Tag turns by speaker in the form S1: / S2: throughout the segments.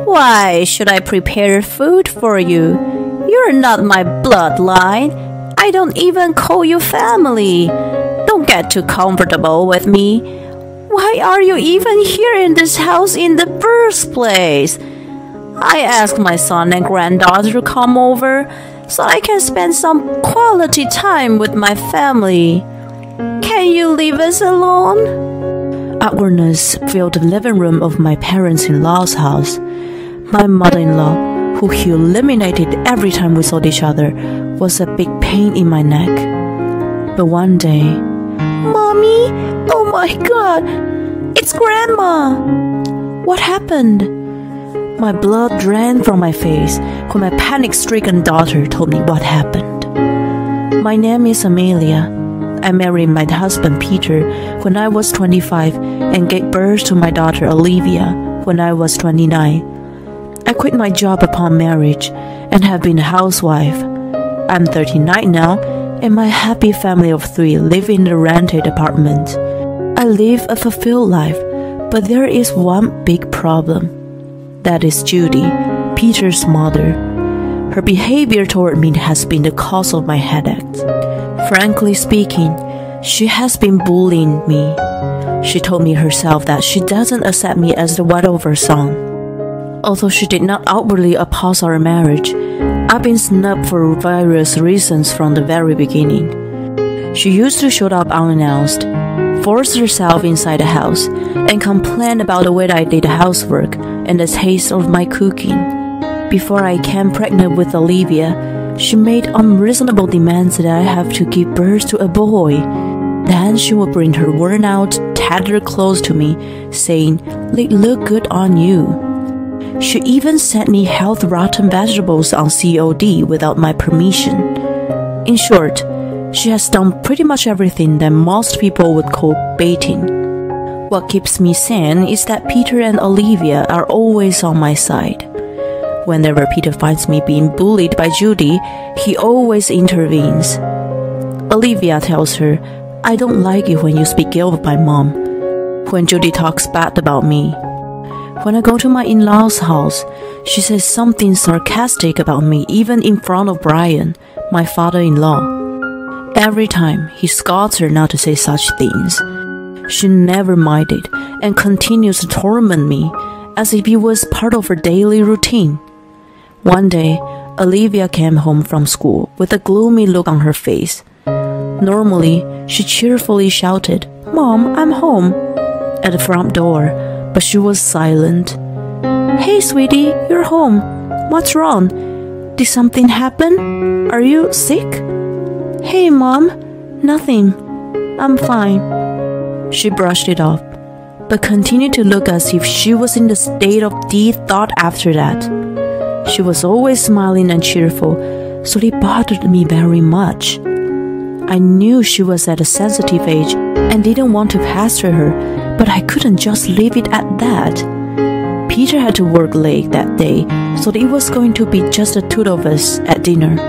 S1: Why should I prepare food for you? You're not my bloodline. I don't even call you family. Don't get too comfortable with me. Why are you even here in this house in the first place? I asked my son and granddaughter to come over so I can spend some quality time with my family. Can you leave us alone?
S2: Awkwardness filled the living room of my parents-in-law's house. My mother-in-law, who he eliminated every time we saw each other, was a big pain in my neck. But one day,
S1: Mommy, oh my God, it's Grandma.
S2: What happened? My blood drained from my face when my panic-stricken daughter told me what happened. My name is Amelia. I married my husband Peter when I was 25 and gave birth to my daughter Olivia when I was 29. I quit my job upon marriage and have been a housewife. I'm 39 now, and my happy family of 3 live in a rented apartment. I live a fulfilled life, but there is one big problem. That is Judy, Peter's mother. Her behavior toward me has been the cause of my headaches. Frankly speaking, she has been bullying me. She told me herself that she doesn't accept me as the wife of her son. Although she did not outwardly oppose our marriage, I've been snubbed for various reasons from the very beginning. She used to show up unannounced, force herself inside the house, and complain about the way I did housework and the taste of my cooking. Before I came pregnant with Olivia, she made unreasonable demands that I have to give birth to a boy. Then she would bring her worn-out, tattered clothes to me, saying, "They look good on you." She even sent me health-rotten vegetables on COD without my permission. In short, she has done pretty much everything that most people would call baiting. What keeps me sane is that Peter and Olivia are always on my side. Whenever Peter finds me being bullied by Judy, he always intervenes. Olivia tells her, "I don't like it when you speak ill of my mom," when Judy talks bad about me. When I go to my in-laws' house, she says something sarcastic about me even in front of Brian, my father-in-law. Every time, he scolds her not to say such things. She never minded and continues to torment me as if it was part of her daily routine. One day, Olivia came home from school with a gloomy look on her face. Normally, she cheerfully shouted, "Mom, I'm home," at the front door, but she was silent. "Hey, sweetie, you're home. What's wrong? Did something happen? Are you sick?" "Hey, Mom, nothing. I'm fine." She brushed it off, but continued to look as if she was in the state of deep thought after that. She was always smiling and cheerful, so it bothered me very much. I knew she was at a sensitive age and didn't want to pester her, but I couldn't just leave it at that. Peter had to work late that day, so it was going to be just the 2 of us at dinner.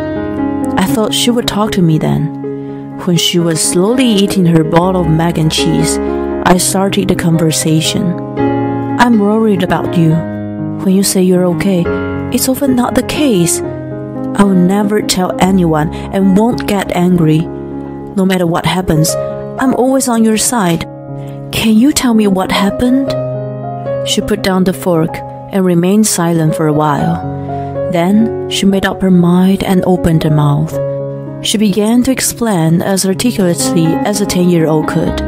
S2: I thought she would talk to me then. When she was slowly eating her bowl of mac and cheese, I started the conversation. "I'm worried about you. When you say you're okay, it's often not the case. I will never tell anyone and won't get angry. No matter what happens, I'm always on your side. Can you tell me what happened?" She put down the fork and remained silent for a while. Then she made up her mind and opened her mouth. She began to explain as articulately as a 10-year-old could.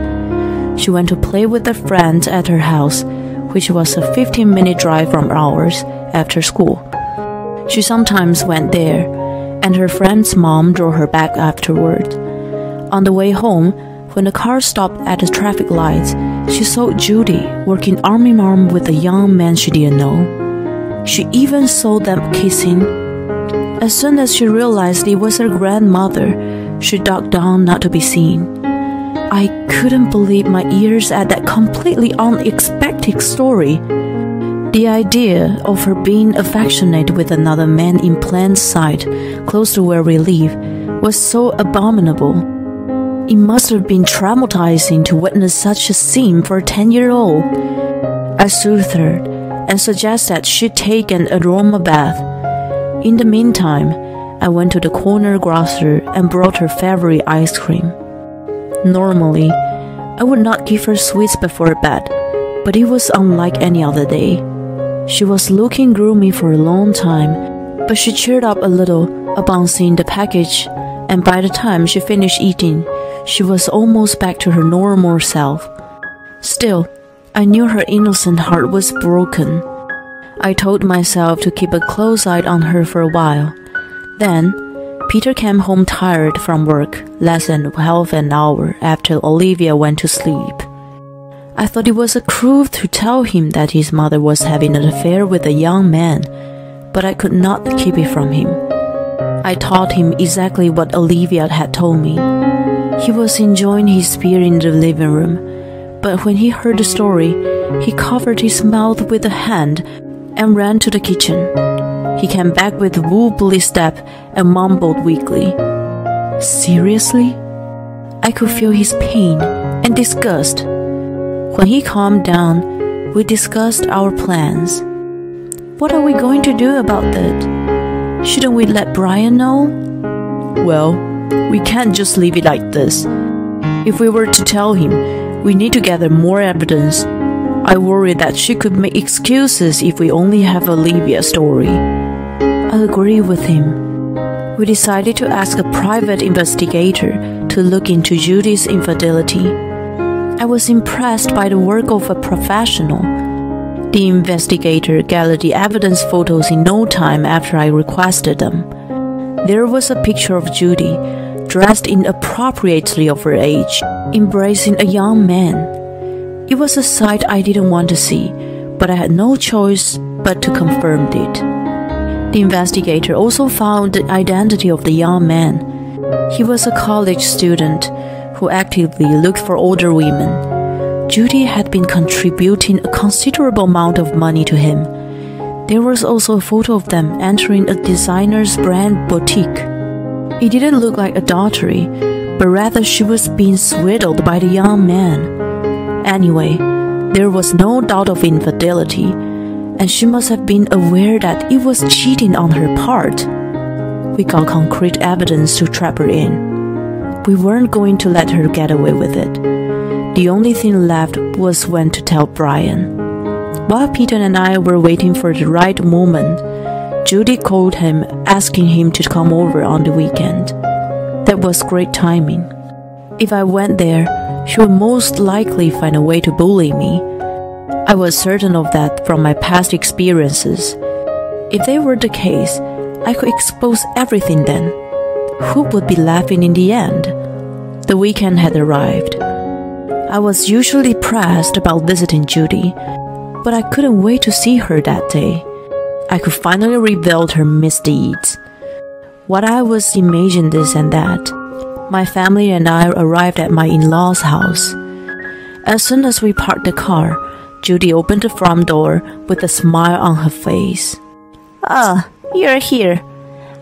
S2: She went to play with a friend at her house, which was a 15-minute drive from ours, after school. She sometimes went there, and her friend's mom drove her back afterward. On the way home, when the car stopped at the traffic lights, she saw Judy working arm in arm with a young man she didn't know. She even saw them kissing. As soon as she realized it was her grandmother, she ducked down not to be seen. I couldn't believe my ears at that completely unexpected story. The idea of her being affectionate with another man in plain sight, close to where we live, was so abominable. It must have been traumatizing to witness such a scene for a 10-year-old. I soothed her and suggested she take an aroma bath. In the meantime, I went to the corner grocer and brought her favorite ice cream. Normally, I would not give her sweets before bed, but it was unlike any other day. She was looking gloomy for a long time, but she cheered up a little upon seeing the package, and by the time she finished eating, she was almost back to her normal self. Still, I knew her innocent heart was broken. I told myself to keep a close eye on her for a while. Then, Peter came home tired from work, less than half an hour after Olivia went to sleep. I thought it was a cruel to tell him that his mother was having an affair with a young man, but I could not keep it from him. I told him exactly what Olivia had told me. He was enjoying his beer in the living room, but when he heard the story, he covered his mouth with a hand and ran to the kitchen. He came back with a wobbly step and mumbled weakly, "Seriously?" I could feel his pain and disgust. When he calmed down, we discussed our plans. What are we going to do about that? Shouldn't we let Brian know? Well, we can't just leave it like this. If we were to tell him, we need to gather more evidence. I worry that she could make excuses if we only have Olivia's story. I agree with him. We decided to ask a private investigator to look into Judy's infidelity. I was impressed by the work of a professional. The investigator gathered the evidence photos in no time after I requested them. There was a picture of Judy, dressed inappropriately of her age, embracing a young man. It was a sight I didn't want to see, but I had no choice but to confirm it. The investigator also found the identity of the young man. He was a college student who actively looked for older women. Judy had been contributing a considerable amount of money to him. There was also a photo of them entering a designer's brand boutique. It didn't look like adultery, but rather she was being swindled by the young man. Anyway, there was no doubt of infidelity, and she must have been aware that it was cheating on her part. We got concrete evidence to trap her in. We weren't going to let her get away with it. The only thing left was when to tell Brian. While Peter and I were waiting for the right moment, Judy called him asking him to come over on the weekend. That was great timing. If I went there, she would most likely find a way to bully me. I was certain of that from my past experiences. If they were the case, I could expose everything then. Who would be laughing in the end? The weekend had arrived. I was usually pressed about visiting Judy, but I couldn't wait to see her that day. I could finally reveal her misdeeds. What I was imagining this and that. My family and I arrived at my in-laws' house. As soon as we parked the car, Judy opened the front door with a smile on her face.
S1: "Ah, you're here.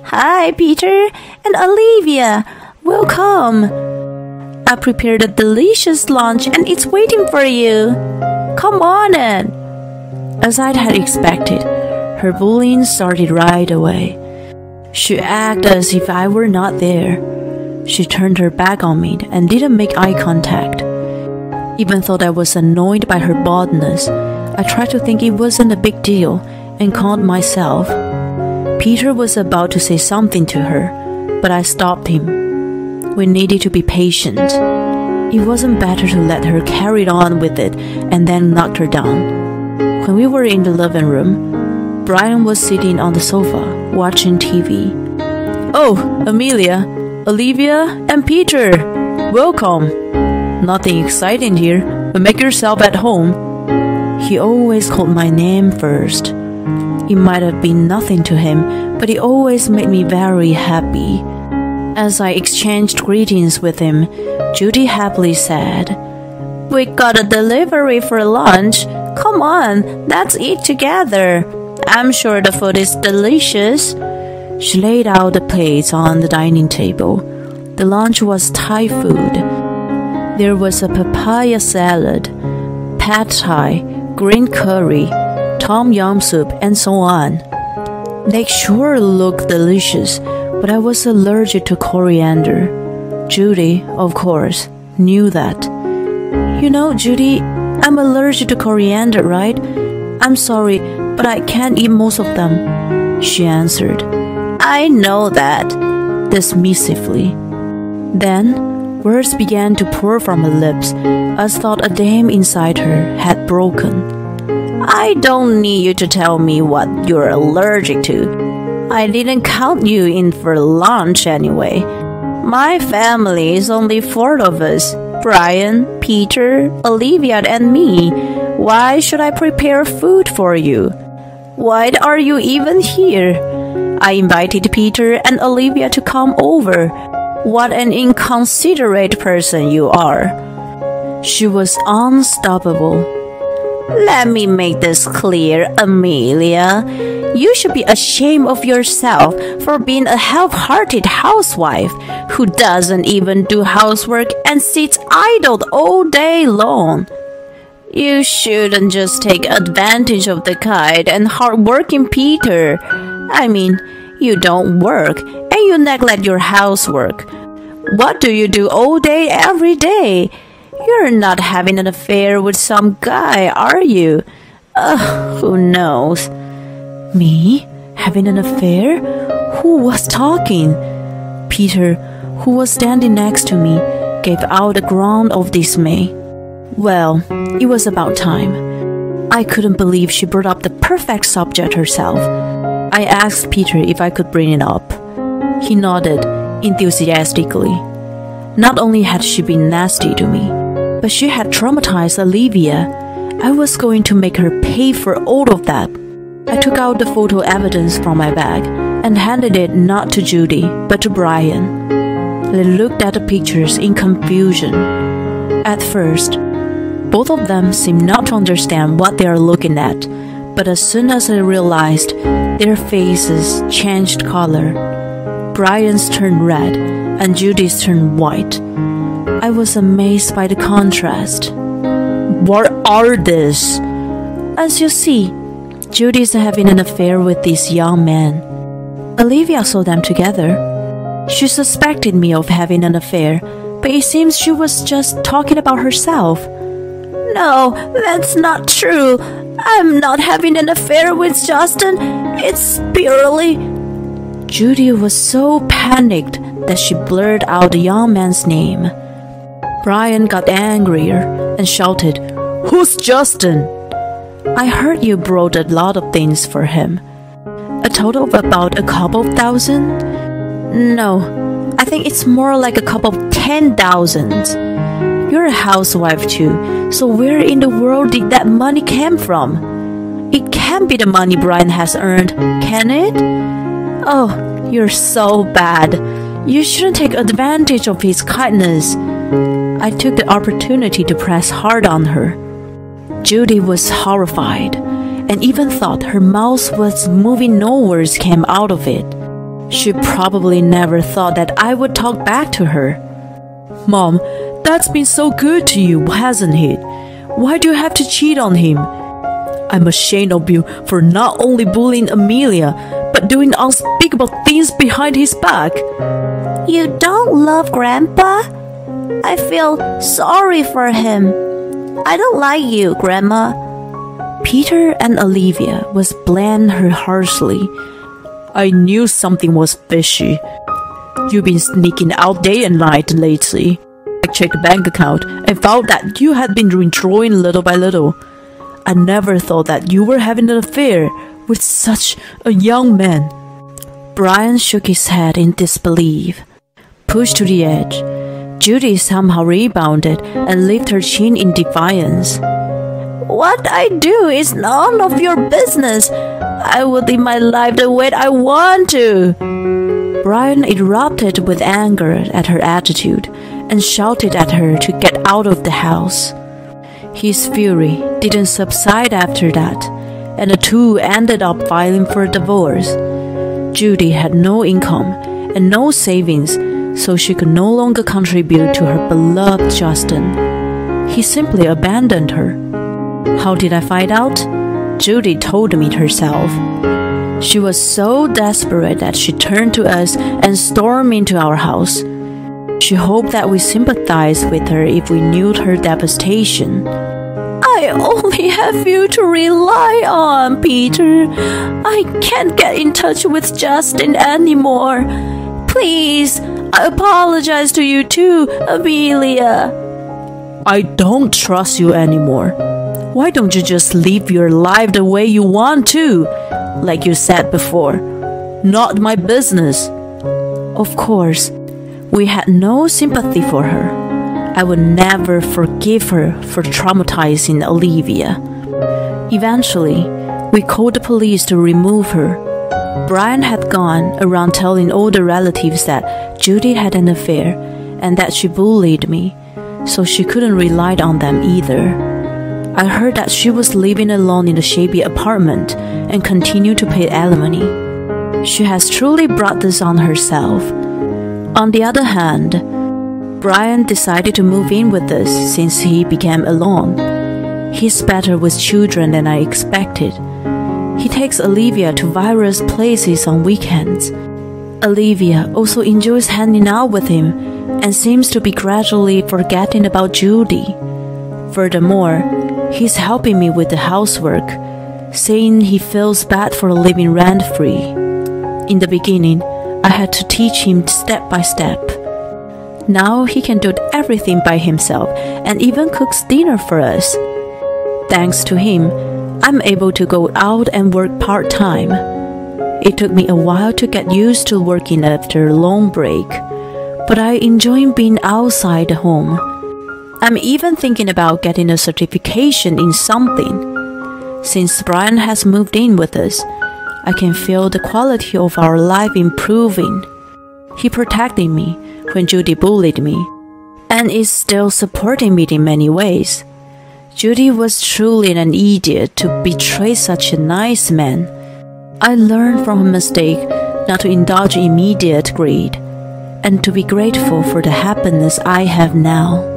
S1: Hi, Peter and Olivia. Welcome. I prepared a delicious lunch and it's waiting for you. Come on in."
S2: As I had expected, her bullying started right away. She acted as if I were not there. She turned her back on me and didn't make eye contact. Even though I was annoyed by her boldness, I tried to think it wasn't a big deal and calmed myself. Peter was about to say something to her, but I stopped him. We needed to be patient. It wasn't better to let her carry on with it and then knock her down. When we were in the living room, Brian was sitting on the sofa, watching TV. "Oh, Amelia, Olivia, and Peter, welcome. Nothing exciting here, but make yourself at home." He always called my name first. It might have been nothing to him, but it always made me very happy. As I exchanged greetings with him, Judy happily said,
S1: "We got a delivery for lunch. Come on, let's eat together. I'm sure the food is delicious."
S2: She laid out the plates on the dining table. The lunch was Thai food. There was a papaya salad, pad thai, green curry, tom yum soup, and so on. They sure looked delicious, but I was allergic to coriander. Judy, of course, knew that. You know, Judy, I'm allergic to coriander, right? I'm sorry, but I can't eat most of them, she answered.
S1: I know that,
S2: dismissively. Then, words began to pour from her lips, as thought a dam inside her had broken.
S1: I don't need you to tell me what you're allergic to. I didn't count you in for lunch anyway. My family is only 4 of us. Brian, Peter, Olivia, and me. Why should I prepare food for you? Why are you even here? I invited Peter and Olivia to come over. What an inconsiderate person you are.
S2: She was unstoppable.
S1: Let me make this clear, Amelia. You should be ashamed of yourself for being a half-hearted housewife who doesn't even do housework and sits idle all day long. You shouldn't just take advantage of the kind and hard-working Peter. I mean, you don't work and you neglect your housework. What do you do all day, every day? You're not having an affair with some guy, are you? Who knows?
S2: Me? Having an affair? Who was talking? Peter, who was standing next to me, gave out a groan of dismay. Well, it was about time. I couldn't believe she brought up the perfect subject herself. I asked Peter if I could bring it up. He nodded enthusiastically. Not only had she been nasty to me, but she had traumatized Olivia. I was going to make her pay for all of that. I took out the photo evidence from my bag and handed it not to Judy, but to Brian. They looked at the pictures in confusion. At first, both of them seemed not to understand what they are looking at, but as soon as I realized, their faces changed color. Brian's turned red and Judy's turned white. I was amazed by the contrast.
S1: What are these?
S2: As you see, Judy's having an affair with this young man. Olivia saw them together. She suspected me of having an affair, but it seems she was just talking about herself.
S1: No, that's not true. I'm not having an affair with Justin. It's purely...
S2: Judy was so panicked that she blurted out the young man's name. Brian got angrier and shouted, "Who's Justin?" I heard you brought a lot of things for him. A total of about a couple of thousand? No, I think it's more like a couple of 10,000. You're a housewife too, so where in the world did that money come from? It can't be the money Brian has earned, can it? Oh, you're so bad. You shouldn't take advantage of his kindness. I took the opportunity to press hard on her. Judy was horrified, and even thought her mouth was moving. No words came out of it. She probably never thought that I would talk back to her. "Mom, that's been so good to you, hasn't it? Why do you have to cheat on him? I'm ashamed of you for not only bullying Amelia, but doing unspeakable things behind his back."
S1: You don't love Grandpa? I feel sorry for him. I don't like you, Grandma.
S2: Peter and Olivia was blamed her harshly. "I knew something was fishy. You've been sneaking out day and night lately. I checked the bank account and found that you had been withdrawing little by little. I never thought that you were having an affair with such a young man." Brian shook his head in disbelief. Pushed to the edge, Judy somehow rebounded and lifted her chin in defiance.
S1: What I do is none of your business. I will live my life the way I want to.
S2: Brian erupted with anger at her attitude and shouted at her to get out of the house. His fury didn't subside after that, and the two ended up filing for a divorce. Judy had no income and no savings, so she could no longer contribute to her beloved Justin. He simply abandoned her. How did I find out? Judy told me herself. She was so desperate that she turned to us and stormed into our house. She hoped that we sympathized with her if we knew her devastation.
S1: I only have you to rely on, Peter. I can't get in touch with Justin anymore. Please, I apologize to you too, Amelia.
S2: I don't trust you anymore. Why don't you just live your life the way you want to? Like you said before, not my business. Of course, we had no sympathy for her. I would never forgive her for traumatizing Olivia. Eventually, we called the police to remove her. Brian had gone around telling all the relatives that Judy had an affair and that she bullied me, so she couldn't rely on them either. I heard that she was living alone in the shabby apartment and continued to pay alimony. She has truly brought this on herself. On the other hand, Brian decided to move in with us since he became alone. He's better with children than I expected. He takes Olivia to various places on weekends. Olivia also enjoys hanging out with him and seems to be gradually forgetting about Judy. Furthermore, he's helping me with the housework, saying he feels bad for living rent-free. In the beginning, I had to teach him step by step. Now he can do everything by himself and even cooks dinner for us. Thanks to him, I'm able to go out and work part-time. It took me a while to get used to working after a long break, but I enjoy being outside the home. I'm even thinking about getting a certification in something. Since Brian has moved in with us, I can feel the quality of our life improving. He protected me when Judy bullied me, and is still supporting me in many ways. Judy was truly an idiot to betray such a nice man. I learned from her mistake not to indulge in immediate greed, and to be grateful for the happiness I have now.